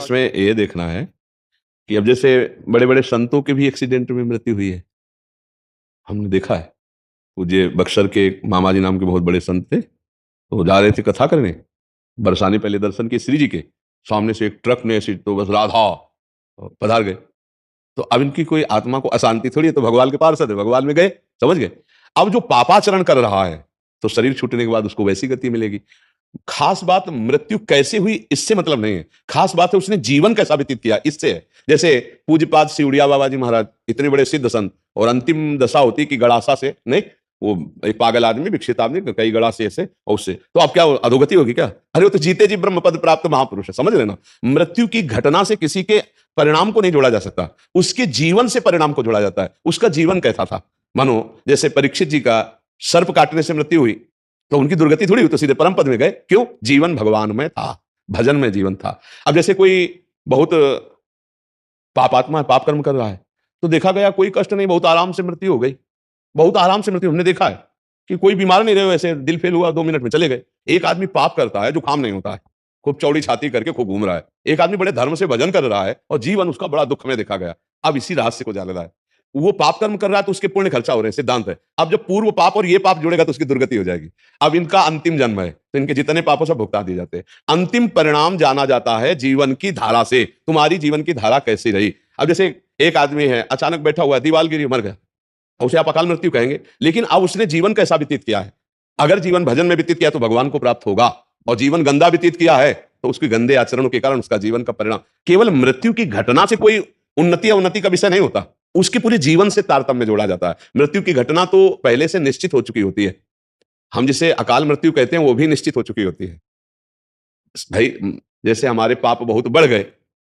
बस में ये देखना है कि अब जैसे बड़े-बड़े संतों की भी एक्सीडेंट में मृत्यु हुई है। हमने देखा है। पूज्य बक्सर के एक मामा जी नाम के बहुत बड़े संत थे। तो जा रहे थे कथा करने, बरसाने पहले दर्शन किए श्री जी के, सामने से एक ट्रक ने ऐसे तो बस राधा पधार गए। तो अब इनकी कोई आत्मा को अशांति थोड़ी है, तो भगवान के पार्षद है, भगवान में गए, समझ गए। अब जो पापाचरण कर रहा है, तो शरीर छूटने के बाद उसको वैसी गति मिलेगी। खास बात मृत्यु कैसे हुई इससे मतलब नहीं है, खास बात है उसने जीवन कैसा व्यतीत किया इससे है। जैसे पूज्यपाद सिउड़िया बाबा जी महाराज इतने बड़े सिद्ध संत, और अंतिम दशा होती कि गड़ासा से नहीं, वो एक पागल आदमी, विकसित आदमी, कई गड़ासे ऐसे और उससे, तो अब क्या अधोगति होगी क्या? अरे वो तो जीते जी ब्रह्म पद प्राप्त महापुरुष है, समझ लेना। मृत्यु की घटना से किसी के परिणाम को नहीं जोड़ा जा सकता, उसके जीवन से परिणाम को जोड़ा जाता है। उसका जीवन कैसा था? मानो जैसे परीक्षित जी का सर्प काटने से मृत्यु हुई, तो उनकी दुर्गति थोड़ी हुई, तो सीधे परम पद में गए। क्यों? जीवन भगवान में था, भजन में जीवन था। अब जैसे कोई बहुत पापात्मा है, पाप कर्म कर रहा है, तो देखा गया कोई कष्ट नहीं, बहुत आराम से मृत्यु हो गई, बहुत आराम से मृत्यु। हमने देखा है कि कोई बीमार नहीं रहे, वैसे दिल फेल हुआ 2 मिनट में चले गए। एक आदमी पाप करता है, जुकाम नहीं होता है, खूब चौड़ी छाती करके खूब घूम रहा है। एक आदमी बड़े धर्म से भजन कर रहा है और जीवन उसका बड़ा दुख में देखा गया। अब इसी रहस्य को जान रहा है, वो पाप कर्म कर रहा है तो उसके पुण्य खर्चा हो रहे हैं, सिद्धांत है। अब जब पूर्व पाप और ये पाप जुड़ेगा तो उसकी दुर्गति हो जाएगी। अब इनका अंतिम जन्म है, तो इनके जितने पापों से भुगता दिए जाते हैं। अंतिम परिणाम जाना जाता है जीवन की धारा से। तुम्हारी जीवन की धारा कैसी रही? अब जैसे एक आदमी है, अचानक बैठा हुआ है, दीवार गिरी, मर गया, उसे आप अकाल मृत्यु कहेंगे, लेकिन अब उसने जीवन कैसा व्यतीत किया है? अगर जीवन भजन में व्यतीत किया तो भगवान को प्राप्त होगा, और जीवन गंदा व्यतीत किया है तो उसके गंदे आचरणों के कारण उसका जीवन का परिणाम। केवल मृत्यु की घटना से कोई उन्नति या उन्नति का विषय नहीं होता, उसके पूरे जीवन से तारतम्य जोड़ा जाता है। मृत्यु की घटना तो पहले से निश्चित हो चुकी होती है, हम जिसे अकाल मृत्यु कहते हैं वो भी निश्चित हो चुकी होती है। भाई जैसे हमारे पाप बहुत बढ़ गए,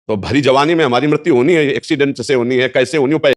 तो भरी जवानी में हमारी मृत्यु होनी है, एक्सीडेंट से होनी है, कैसे होनी है,